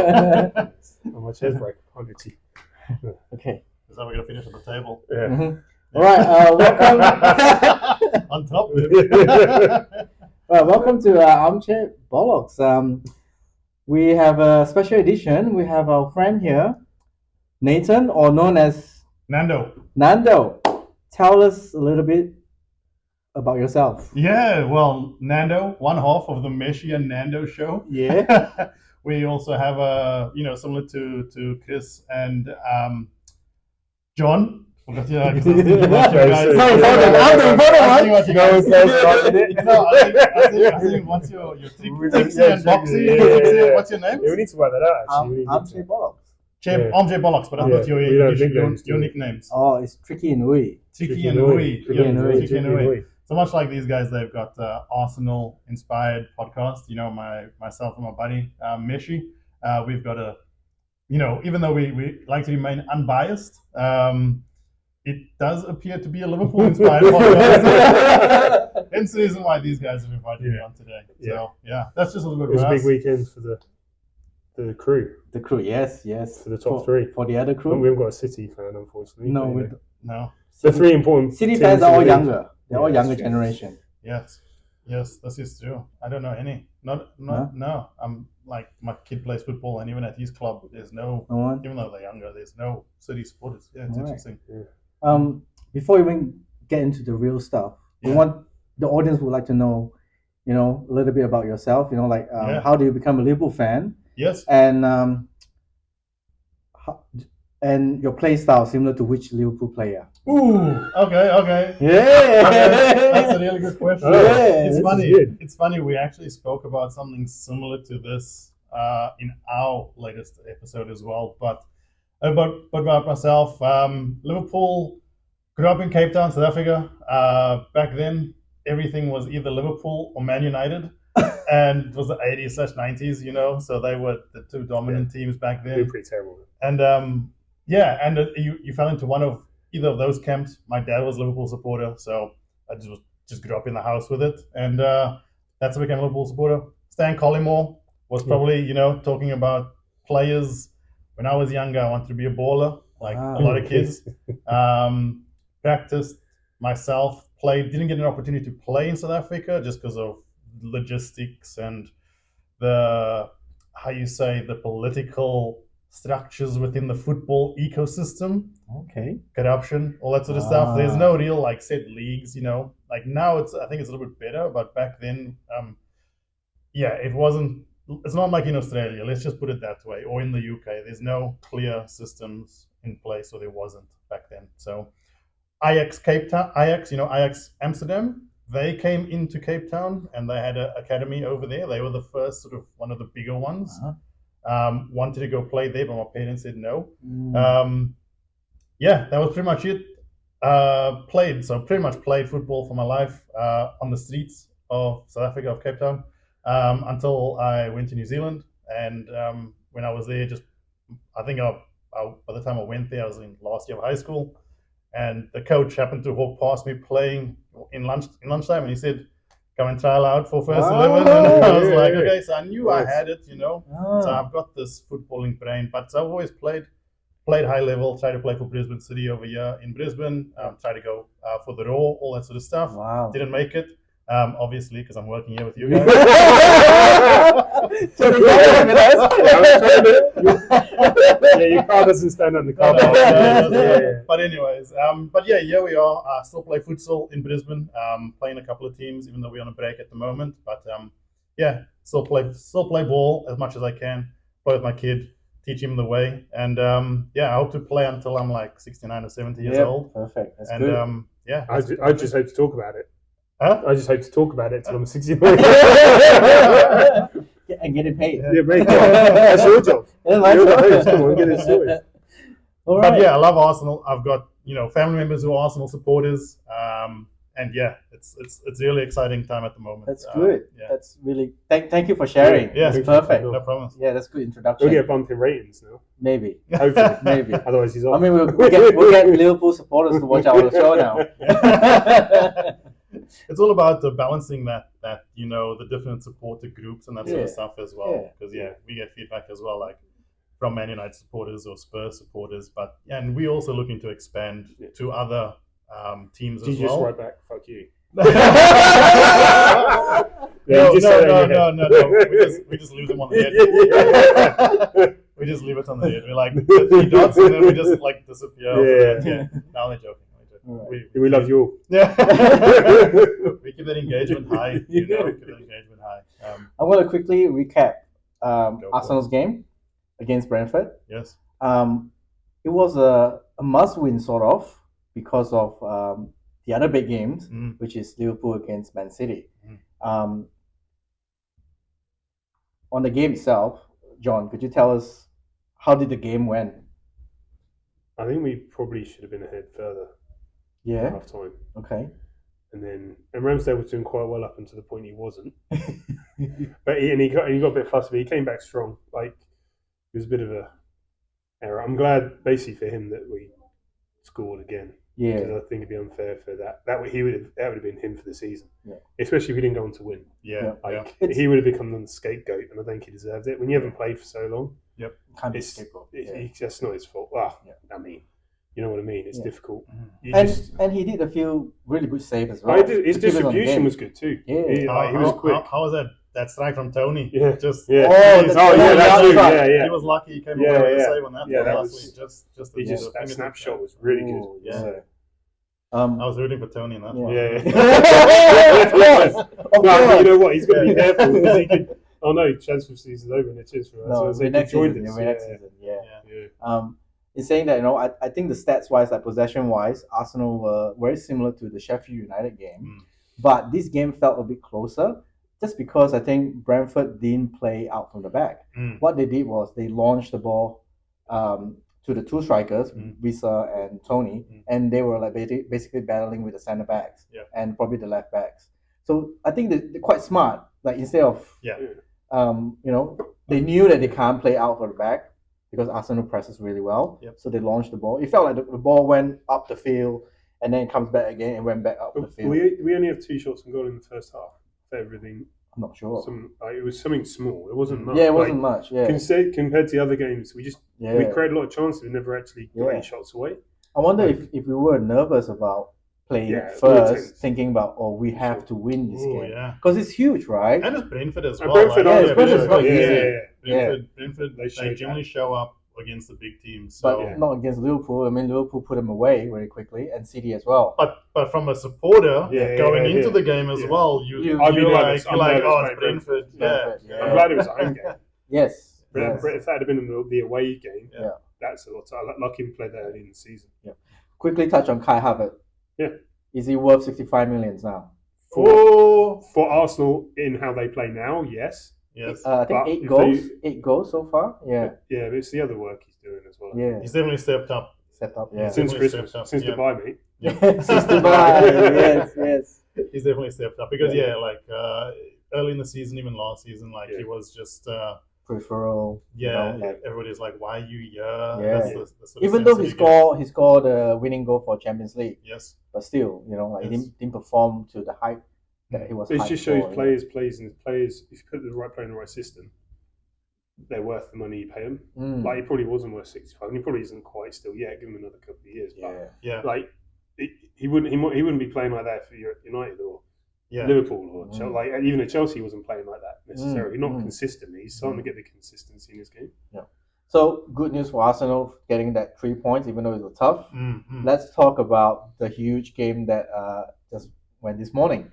On my chest break, 100. Okay. Is that we're going to finish at the table? Yeah. Mm-hmm. All right. Welcome. On top. Well, welcome to Armchair Bollocks. We have a special edition. We have our friend here, Nathan, or known as Nando. Nando. Tell us a little bit about yourself. Yeah, well, Nando, one half of the Messi and Nando show. Yeah. We also have a, similar to Chris and John. Forgot to I was thinking about you guys. Sorry, I'm the important one. What you guys I think once you're Trixie and Boxy, what's your name? Yeah, we need to work that out, actually. Armchair Bollocks. Armchair Bollocks, but I thought your nicknames. Oh, it's Tricky and Wee. Tricky and Wee. Tricky and Wee. So much like these guys, they've got Arsenal-inspired podcast. Myself and my buddy Meshi, we've got a, even though we like to remain unbiased, it does appear to be a Liverpool-inspired podcast. Hence the reason why these guys have invited me on today. So that's just a little bit. It was a big weekend for the crew. The crew, yes. For the top three. For the other crew. We haven't got a City fan, unfortunately. No. The three important City fans are all younger. They're all younger generation. Yes, this is true. I don't know any. No. I'm like, my kid plays football, and even at his club, there's no one. Even though they're younger, there's no City supporters. Yeah, it's interesting. Yeah. Before we even get into the real stuff, the audience would like to know, a little bit about yourself. How do you become a Liverpool fan? Yes. And your play style similar to which Liverpool player? Ooh, okay. Yeah. That's a really good question. Yeah, it's funny. It's funny. We actually spoke about something similar to this in our latest episode as well. But about myself, Liverpool, grew up in Cape Town, South Africa. Back then, everything was either Liverpool or Man United. And it was the 80s/90s, so they were the two dominant teams back then. They were pretty terrible. And you fell into one of either of those camps. My dad was a Liverpool supporter, so I just grew up in the house with it, and that's how I became a Liverpool supporter. Stan Collymore was probably, talking about players. When I was younger, I wanted to be a baller, like a lot of kids. Practiced myself, didn't get an opportunity to play in South Africa just because of logistics and the political structures within the football ecosystem. Okay. Corruption, all that sort of stuff. There's no real set leagues, Like now I think it's a little bit better, but back then, it wasn't. It's not like in Australia, let's just put it that way, or in the UK. There's no clear systems in place, or there wasn't back then. So Ajax Amsterdam, they came into Cape Town and they had an academy over there. They were the first sort of one of the bigger ones. Wanted to go play there, but my parents said no. That was pretty much it. Pretty much played football for my life on the streets of South Africa, of Cape Town, until I went to New Zealand. And when I was there, I think by the time I went there, I was in last year of high school. And the coach happened to walk past me playing in lunchtime, and he said, "Come and trial out for first 11." And I was like, okay, so I knew I had it, So I've got this footballing brain, but I've always played high level, tried to play for Brisbane City over here in Brisbane, tried to go for the Raw, all that sort of stuff. Wow. Didn't make it, obviously, because I'm working here with you guys. Your car doesn't stand on the car. But anyways, here we are. I still play futsal in Brisbane, playing a couple of teams, even though we're on a break at the moment. But still play ball as much as I can. Play with my kid, teach him the way, and I hope to play until I'm like 69 or 70 years old. Perfect. That's good. I just hope to talk about it. Huh? I just hope to talk about it till I'm 69. And getting paid. Yeah, mate. That's your job. Come on, get it sorted. All right. But I love Arsenal. I've got family members who are Arsenal supporters, and it's really exciting time at the moment. That's good. That's really thank you for sharing. Yeah, it's perfect. No problem. Yeah, that's good introduction. We'll get bumped in ratings now. Maybe. Hopefully. Maybe. Otherwise he's off. I mean, we'll get Liverpool supporters to watch our show now. It's all about balancing that the different supporter groups and that sort of stuff as well. Because we get feedback as well. Like from Man United supporters or Spurs supporters, and we also looking to expand to other teams Did as you just well. write back? Fuck you. No. We just leave them on the head. We just leave it on the head. We're like the 3 dots, and then we just like disappear. Yeah. Now they're joking. Right. We love you all. Yeah. We keep that engagement high. Keep that engagement high. I want to quickly recap for Arsenal's game against Brentford. Yes. It was a must-win sort of because of the other big games, which is Liverpool against ManCity. On the game itself, John, could you tell us how did the game went? I think we probably should have been ahead further. Yeah. Half time. Okay. And Ramsdale was doing quite well up until the point he wasn't. But he got a bit fussy. But he came back strong. Like it was a bit of a error. I'm glad, basically, for him that we scored again. Yeah. Because I think it'd be unfair for that. That would have been him for the season. Yeah. Especially if we didn't go on to win. Yeah. He would have become the scapegoat, and I think he deserved it. When you haven't played for so long, Can't be it's scapegoat. just not his fault. I mean, you know what I mean. It's difficult. And he did a few really good saves as well. His distribution was good too. Yeah. He was quick. How was that strike from Tony? Yeah. Just Oh, that too. Yeah. He was lucky. He came away with a save on that. Yeah, that last was week. that snapshot was really good. Yeah. So. I was rooting for Tony in that one. Yeah. Of course. But you know what? He's got to be careful because he could. Oh no, transfer season's over and it is for us. No, next season. Yeah. It's saying that I think the stats wise, like possession wise, Arsenal were very similar to the Sheffield United game, but this game felt a bit closer, just because I think Brentford didn't play out from the back. What they did was they launched the ball to the 2 strikers, Wissa and Tony, and they were like basically battling with the centre backs and probably the left backs. So I think they're quite smart. Like instead of they knew that they can't play out for the back because Arsenal presses really well. So they launched the ball. It felt like the ball went up the field and then it comes back again and went back up the field. We only have 2 shots on goal in the first half for everything. I'm not sure. It was something small. It wasn't much. Yeah, it wasn't much. Yeah. Compared to the other games, we created a lot of chances. We never actually got any shots away. I wonder if we were nervous about playing first, thinking about we have to win this game because it's huge, right? And it's Brentford as well. Brentford's not easy. Brentford, they generally show up against the big teams, but not against Liverpool. I mean, Liverpool put them away very quickly, and City as well. But from a supporter going into the game as well, you're like, it's Brentford. I'm glad it was a home game. Yes. If that had been the away game, that's a lot. I lucky we played that early in the season. Yeah. Quickly touch on Kai Havertz. Yeah. Is he worth 65 million now? For Arsenal in how they play now, yes. Yes. I think 8 goals so far. Yeah. Yeah, but it's the other work he's doing as well. Yeah. He's definitely stepped up. Yeah. Since Christmas, since Dubai, mate. Since Dubai, yes. He's definitely stepped up because early in the season, even last season, he was just peripheral. Everybody's like, "Why are you here?" Yeah. That's the sort of even though he scored a winning goal for Champions League. Yes. But still, he didn't perform to the hype that he was. It just shows players. If you put the right player in the right system, they're worth the money you pay them. Like he probably wasn't worth 65, and he probably isn't quite still yet. Give him another couple of years. But he wouldn't be playing like that for United or Liverpool or Chelsea. Like even at Chelsea, he wasn't playing like that necessarily. Not consistently. He's starting to get the consistency in his game. Yeah. So good news for Arsenal getting that 3 points, even though it was tough. Let's talk about the huge game that just went this morning.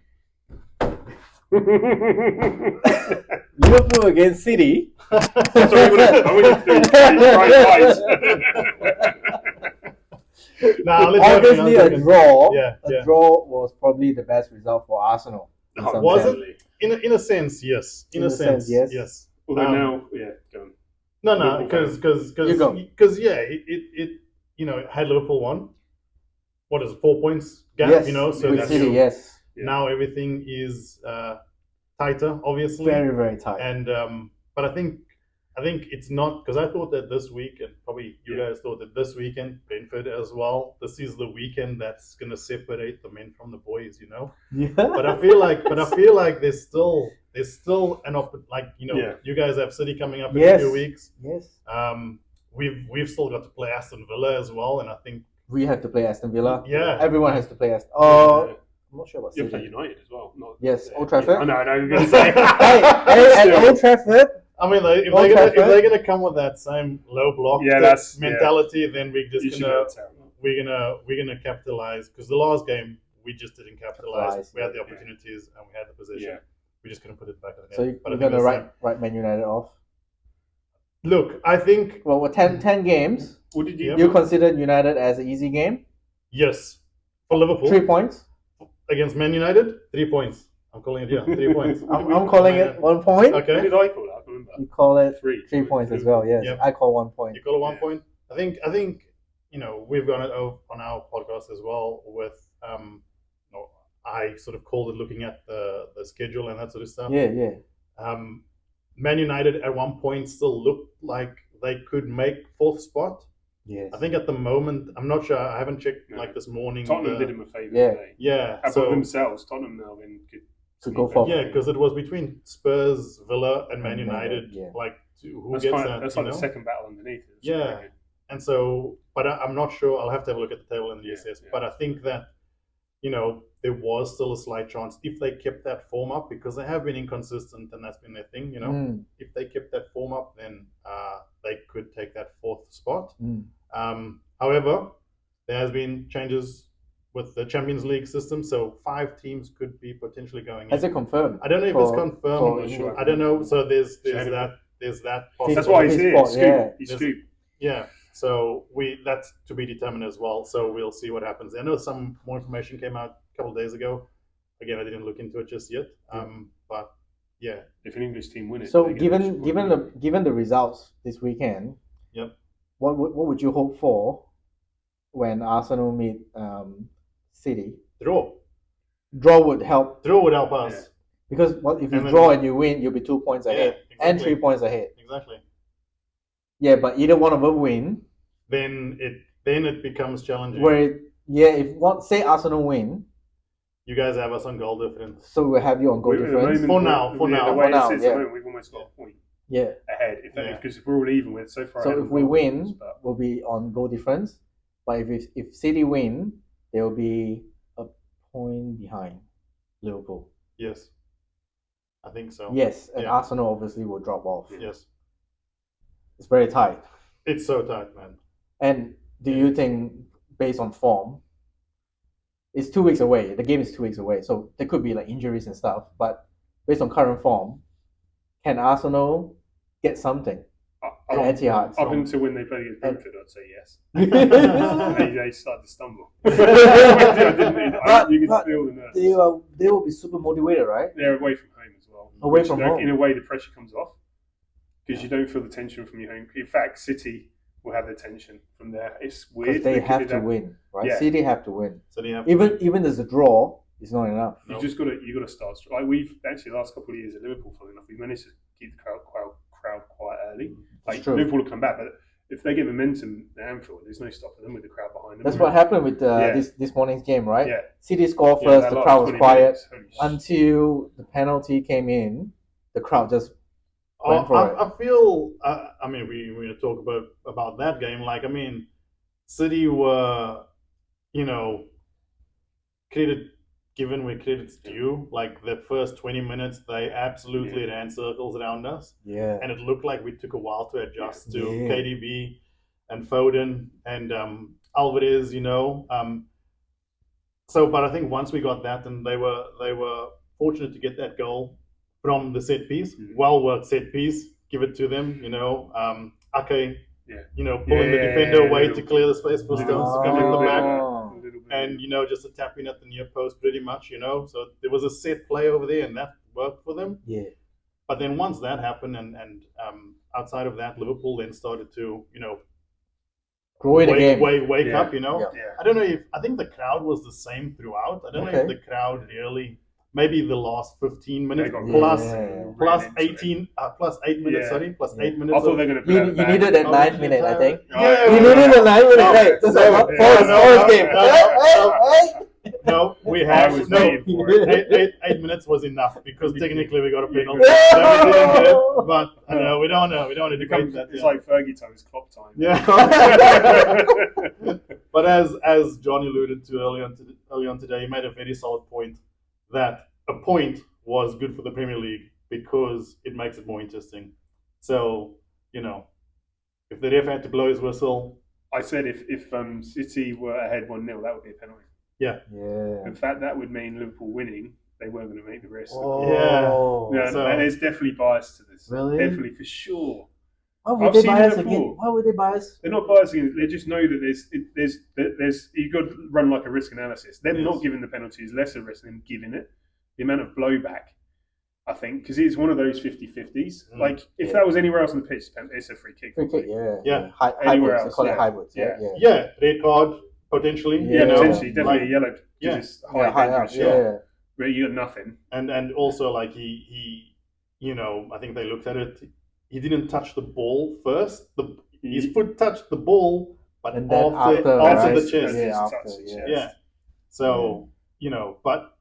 Liverpool against City. Obviously, a draw. A draw was probably the best result for Arsenal. Was it? In a sense, yes. In a sense, yes. Although now, go on. No, because it had Liverpool won. What is it, 4 points gap? Yes, so with City, yes. Now everything is tighter, obviously. Very, very tight. And but I think it's not, because I thought that this week and probably probably you guys thought that this weekend, Brentford as well, this is the weekend that's going to separate the men from the boys, you know. Yeah. But I feel like there's still an you guys have City coming up in a few weeks. Yes. We've still got to play Aston Villa as well, and I think we have to play Aston Villa. Yeah. Everyone has to play Aston. I'm not sure about City. You play United as well. Yes, Old Trafford. I know. You're going to say. Hey, at Old Trafford. I mean, like, if they're gonna come with that same low block mentality, then we're gonna capitalize, because the last game we just didn't capitalize. We had the opportunities and we had the position. Yeah. We just couldn't put it back in the net. So you're gonna write Man United off? Look, I think with 10 games. What did you consider United as an easy game? Yes, for Liverpool. 3 points against Man United. 3 points. I'm calling it 3 points. I'm calling it 1 point. Okay. What did I call that? I remember. You call it 3 points as well. Yes, I call 1 point. You call it 1 point. I think we've gone it over on our podcast as well with I sort of called it looking at the schedule and that sort of stuff. Yeah. Man United at 1 point still looked like they could make 4th spot. Yes. I think at the moment, I'm not sure. I haven't checked like this morning. Tottenham did him a favour. Yeah. So themselves, Tottenham now then could go for. Yeah, because it was between Spurs, Villa, and Man United. Yeah. Like who gets that? That's like the second battle underneath. Yeah. And so, but I'm not sure. I'll have to have a look at the table in the SS. But I think that there was still a slight chance if they kept that form up, because they have been inconsistent and that's been their thing. If they kept that form up, then they could take that 4th spot. However, there has been changes with the Champions League system, so 5 teams could be potentially going in. Is it confirmed? I don't know if it's confirmed. I don't know. So there's that possibility. That's why he's here. He's scoop. Yeah. So that's to be determined as well. So we'll see what happens. I know some more information came out a couple of days ago. Again, I didn't look into it just yet. But yeah, if an English team win it. So given the results this weekend, what would you hope for when Arsenal meet City? Draw would help. Draw would help us. Because if you draw and you win, you'll be 2 points ahead and 3 points ahead. Exactly. Yeah, but either one of them win, then it becomes challenging. Say Arsenal win, you guys have us on goal difference. So we'll have you on goal difference for now. We've almost got a point. Yeah. Ahead, because if we're all even with so far. So if we win, we'll be on goal difference. But if City win, they will be a point behind Liverpool. Yes, I think so. Yes, and Arsenal obviously will drop off. Yes. It's very tight. It's so tight, man. And do you think, based on form, it's 2 weeks away. The game is 2 weeks away, so there could be like injuries and stuff. But based on current form, can Arsenal get something at Etihad? Up until when they played against Brentford, I'd say yes. They started to stumble. You can feel the nerves. They will be super motivated, right? They're away from home as well. Away from home. In a way, the pressure comes off, because you don't feel the tension from your home. In fact, City will have the tension from there. It's weird. They have to win, right? Yeah. City have to win. So they have even as a draw, it's not enough. You just got to start. Like we've actually the last couple of years at Liverpool, funny enough, we managed to keep the crowd quite early. Like Liverpool will come back, but if they get momentum at Anfield, there's no stopping them with the crowd behind them. That's what happened with this morning's game, right? Yeah. City scored first, the crowd was quiet until the penalty came in. The crowd just went for it. I feel. I mean, we're going to talk about that game. Like, I mean, City were, given where credit's due, like the first 20 minutes, they absolutely ran circles around us. Yeah. And it looked like we took a while to adjust to KDB and Foden and Alvarez, but I think once we got that, and they were fortunate to get that goal from the set piece, well worked set piece, give it to them, Ake, pulling the defender away to clear the space for Stones to come in the back. And, just a tap in at the near post pretty much, So there was a set play over there and that worked for them. Yeah. But then once that happened and outside of that, Liverpool then started to, grow in the game. Wake up, Yeah. I don't know I think the crowd was the same throughout. I don't know if the crowd really maybe the last 15 minutes plus 18 plus 8 minutes. Sorry, plus 8 minutes. I thought they were going to put you needed a 9 minute, I think. Yeah, you needed a 9 minute break. Just like Forest game. No, we have 8 minutes was enough because technically we got a penalty. But no, we don't know. We don't want to debate that. It's like Fergie time. It's clock time. Yeah. But as John alluded to early on today, he made a very solid point that a point was good for the Premier League because it makes it more interesting. So if the ref had to blow his whistle, I said if City were ahead 1-0, that would be a penalty. Yeah. In fact, that would mean Liverpool winning. They weren't going to make the rest. Oh. Yeah. So, and there's definitely bias to this. Really? Definitely, for sure. Why would they bias again? Why would they bias? They're not biasing. They just know that there's you've got to run like a risk analysis. Them not giving the penalty is less a risk than giving it. The amount of blowback, I think, because it's one of those 50-50s. Like if that was anywhere else on the pitch, it's a free kick. Free kick, yeah. Anywhere else, they call it hybrids. Yeah, red card potentially. Potentially, definitely a yellow. Yeah, it's high up. Where you got nothing. And also like he I think they looked at it. He didn't touch the ball first. His foot touched the ball, but and then after the chest. Yeah. So but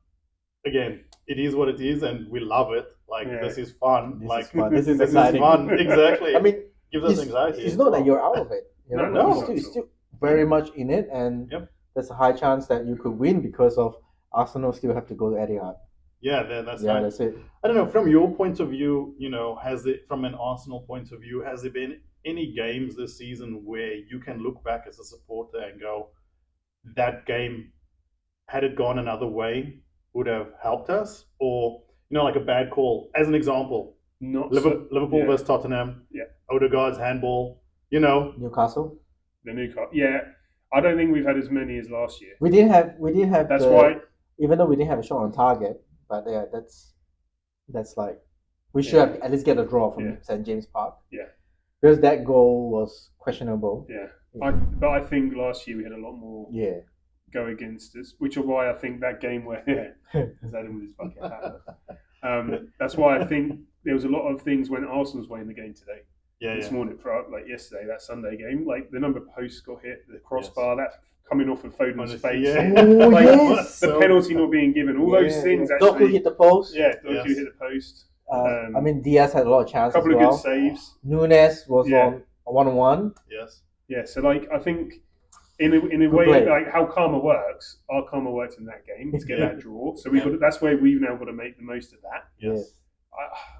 again, it is what it is, and we love it. Like this is fun. This is exciting. Fun. Exactly. I mean, gives us anxiety. It's not that you're out of it. No. You're still very much in it, and there's a high chance that you could win because of Arsenal still have to go to Etihad. Yeah, that's it. I don't know. From your point of view, from an Arsenal point of view, has there been any games this season where you can look back as a supporter and go, that game, had it gone another way, would have helped us? Or, like a bad call. As an example, Liverpool versus Tottenham, Odegaard's handball, Newcastle? The Newcastle, I don't think we've had as many as last year. We didn't have. That's why, even though we didn't have a shot on target, but that's like we should have at least get a draw from St James Park. Yeah, because that goal was questionable. Yeah, but I think last year we had a lot more. Go against us, which is why I think that game where Adam with his bucket hat. That's why I think there was a lot of things when Arsenal's winning the game today. This morning, like yesterday, that Sunday game, like the number of posts got hit, the crossbar, that coming off of Foden's face, the penalty not being given, all those things. Actually, Doku hit the post. Doku hit the post. I mean, Diaz had a lot of chances. A couple of good saves. Nunes was on 1-on-1. Yes. Yeah. So like, I think. In a way, like how karma works, our karma worked in that game to get that draw. So that's where we've now got to make the most of that. Yes.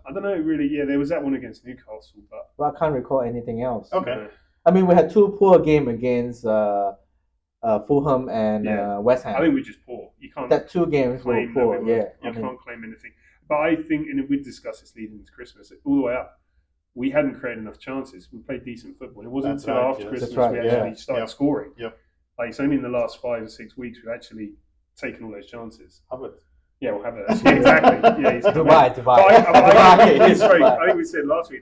I don't know really. Yeah, there was that one against Newcastle, but I can't recall anything else. Okay. I mean, we had two poor games against Fulham and West Ham. I think we're just poor. You can't. That 2 games were poor. You can't claim anything. But I think, and we discussed this leading into Christmas, all the way up. We hadn't created enough chances. We played decent football. It wasn't until after Christmas we actually started scoring. Yep. Like it's only in the last 5 or 6 weeks we've actually taken all those chances. Havertz. Yeah, we'll have it. Exactly. Yeah, Dubai. I think we said last week,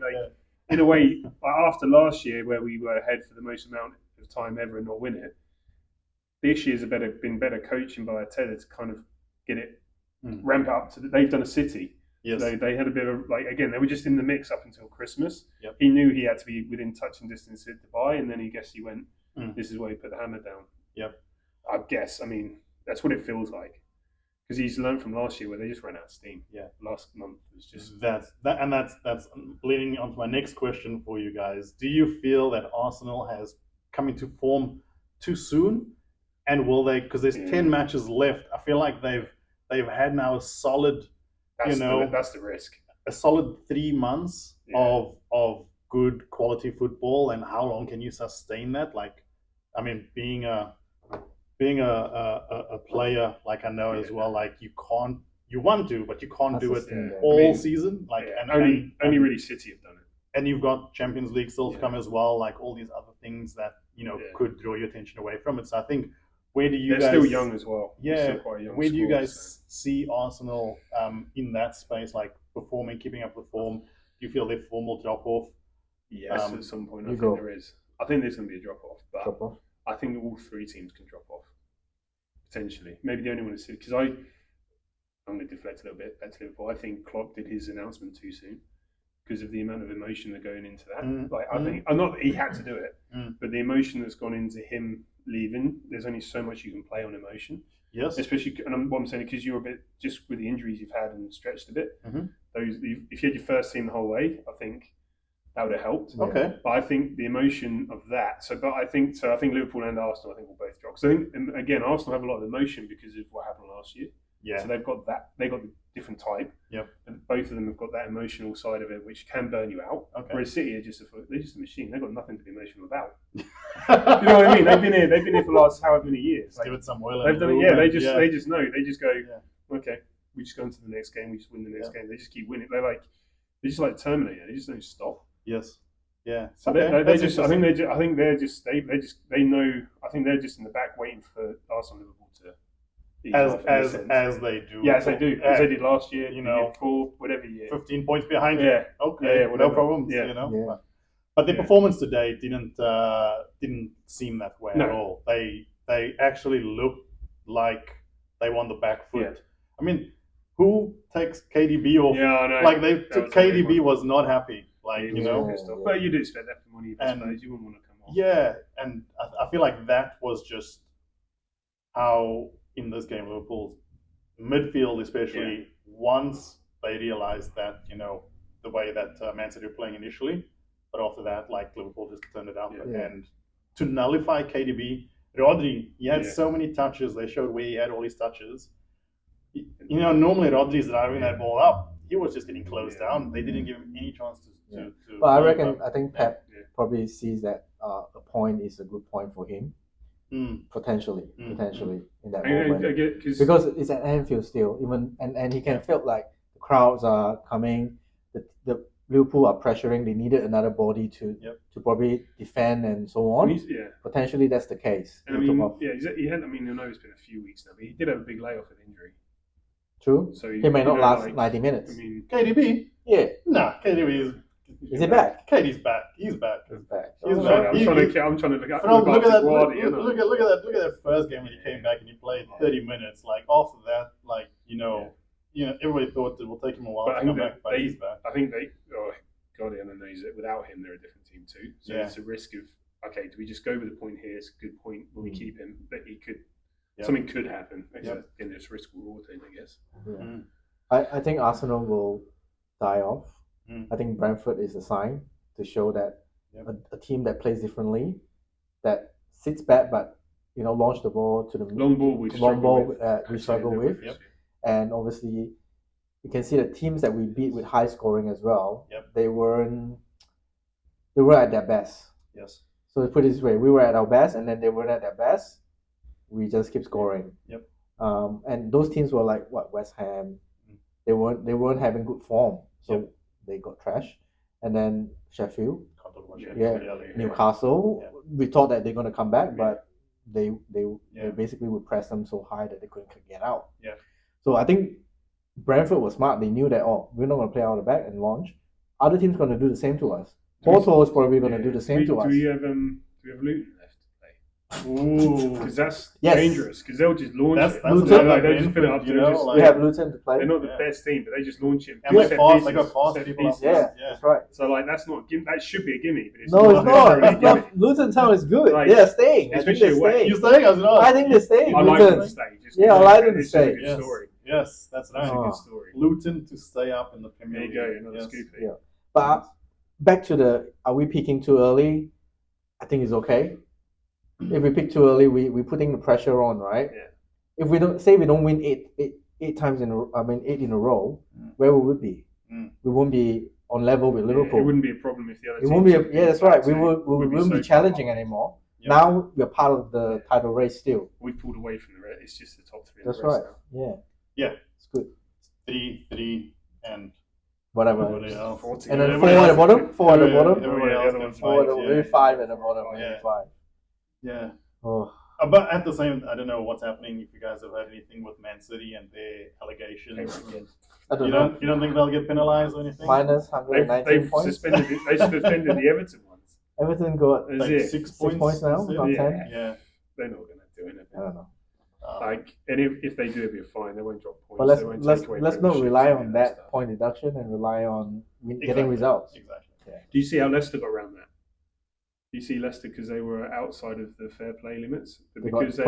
in a way, after last year where we were ahead for the most amount of time ever and not win it, this year's been better coaching by Arteta to kind of get it ramp up to. They've done a City. Yes. So they had a bit of again, they were just in the mix up until Christmas. Yep. He knew he had to be within touching distance at Dubai, and then he went, this is where he put the hammer down. Yep. I guess, I mean, that's what it feels like. Because he's learned from last year where they just ran out of steam. Yeah. Last month was just... That's leading on to my next question for you guys. Do you feel that Arsenal has come into form too soon? And will they, because there's 10 matches left, I feel like they've had now a solid... That's the risk. A solid 3 months of good quality football, and how long can you sustain that? Like, I mean, being a player, like I know as well, like you want to, but you can't do it all season. Like, and only really City have done it. And you've got Champions League still to come as well, like all these other things that could draw your attention away from it. So I think. They're still young as well. Yeah. Where do you guys see Arsenal in that space, like performing, keeping up with form? Do you feel their form will drop off? Yes, at some point. I think there is. I think there's going to be a drop off, but I think all 3 teams can drop off potentially. Maybe the only one is City, because I'm going to deflect a little bit back to Liverpool. I think Klopp did his announcement too soon because of the amount of emotion that going into that. I think, I'm not that he had to do it, but the emotion that's gone into him leaving, there's only so much you can play on emotion. Yes. Especially, and what I'm saying, because you're a bit, just with the injuries you've had and stretched a bit, if you had your first team the whole way, I think that would have helped. Okay. But I think the emotion of that, I think Liverpool and Arsenal, I think, will both drop. So I think, again, Arsenal have a lot of emotion because of what happened last year. Yeah. So they've got the different type. Yep. And both of them have got that emotional side of it, which can burn you out. Okay. Whereas City are just a machine. They've got nothing to be emotional about. You know what I mean? They've been here for the last however many years. Give it some oil. They've done it. Yeah. They just know. They just go. Yeah. Okay. We just go into the next game. We just win the next game. They just keep winning. They're just like Terminator. They just don't stop. Yes. Yeah. So they just. I think they're just. They know. I think they're just in the back waiting for Arsenal, Liverpool to. As they do. Yeah, as they do. As they did last year. You know, before, whatever year. 15 points behind you. Yeah. Okay. Yeah. No problems. Yeah. You know. But the performance today didn't seem that way at all. They actually looked like they won the back foot. Yeah. I mean, who takes KDB off? Yeah, I know. Like KDB was not happy. Like, you know. But you do expect that for money, I suppose. You wouldn't want to come off. Yeah, and I feel like that was just how in this game Liverpool's midfield, especially once they realized that, you know, the way that ManCity were playing initially, but after that, like, Liverpool just turned it up. And to nullify KDB, Rodri, he had so many touches. They showed where he had all his touches. You know, normally Rodri's driving that ball up. He was just getting closed down. They didn't give him any chance to but I think Pep probably sees that a point is a good point for him. Potentially in that moment, because it's at Anfield still, even and he can feel like the crowds are coming, the Liverpool are pressuring. They needed another body to probably defend and so on. Potentially that's the case. And he had. I mean, I know it's been a few weeks now, but he did have a big layoff with injury. True. So he may not last 90 minutes. I mean, KDB. Yeah. Nah, KDB is he back? KD's back. He's back. He's back. I'm trying to look at that first game when he came back and he played 30 minutes. Like after that, like you know, everybody thought it will take him a while to come back, but he's back. I think Guardiola knows that without him they're a different team too. So it's a risk of do we just go with the point here? It's a good point. Will we keep him? But he could. Something could happen. In this risk reward thing, I guess. I think Arsenal will die off. I think Brentford is a sign to show that a team that plays differently, that sits back but launch the ball to the long ball we struggle with. And obviously you can see the teams that we beat with high scoring as well. They weren't at their best. Yes. So to put it this way, we were at our best and then they weren't at their best. We just keep scoring. And those teams were like West Ham. They weren't having good form, so they got trashed. And then Sheffield, Newcastle. We thought that they're gonna come back, but they basically would press them so high that they couldn't get out. So I think Brentford was smart. They knew that we're not gonna play out the back and launch. Other teams gonna do the same to us. Porto is probably gonna do the same to us. Do we have Luton left to play? Ooh, because that's dangerous. Because they'll just launch it. They'll just fill it up. We have Luton to play. They're not the best team, but they just launch it. And they got fast people. That's right. So that's not that should be a gimme, but it's not. Luton Town is good. They're staying. Especially away. You're staying as well. I think they're staying. I like them to stay. I like them to stay. Yes, that's a good story. Luton to stay up in the Premier League. There you go, another scoop. Yeah, but back to are we picking too early? I think it's okay. If we pick too early, we're putting the pressure on, right? If we don't win eight times in a row, 8 in a row, where will we be? We won't be on level with Liverpool. It wouldn't be a problem if the other. It won't be. That's right. We won't be challenging anymore. Now we're part of the title race still. We pulled away from the race. It's just the top three. That's right. Yeah, it's good. 3 and whatever. Else. And then 4 at the bottom. 4 at the bottom. Maybe 5 at the bottom. Maybe 5. Yeah. Oh. But at the same, I don't know what's happening. If you guys have heard anything with ManCity and their allegations, I don't know. You don't think they'll get penalised or anything? Minus 119 points. They suspended the Everton ones. Everton got like 6 points now, not 10. Yeah. They're not going to do anything. I don't know. And if they do, it'll be a fine. They won't drop points. But let's not rely on that point deduction and rely on getting results. Exactly. Yeah. Do you see how Leicester got around that? Do you see Leicester because they were outside of the fair play limits? Because they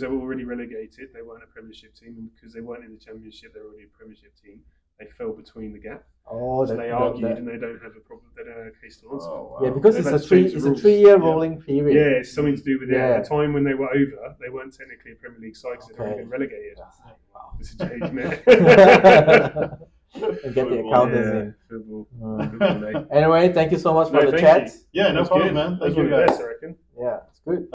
were already relegated, they weren't a Premiership team, and because they weren't in the Championship, they were already a Premiership team. They fell between the gap. Oh, so they argued, and they don't have a problem. They don't have a case to answer. Oh, wow. Yeah, because it's a 3-year rolling period. Yeah, it's something to do with it. At the time when they were over, they weren't technically a Premier League side because they'd already been relegated. Wow. It's a change, man. And get the accountants in. Anyway, thank you so much for the chat. Yeah, no problem, man. Thank you guys, I reckon. Yeah, it's good.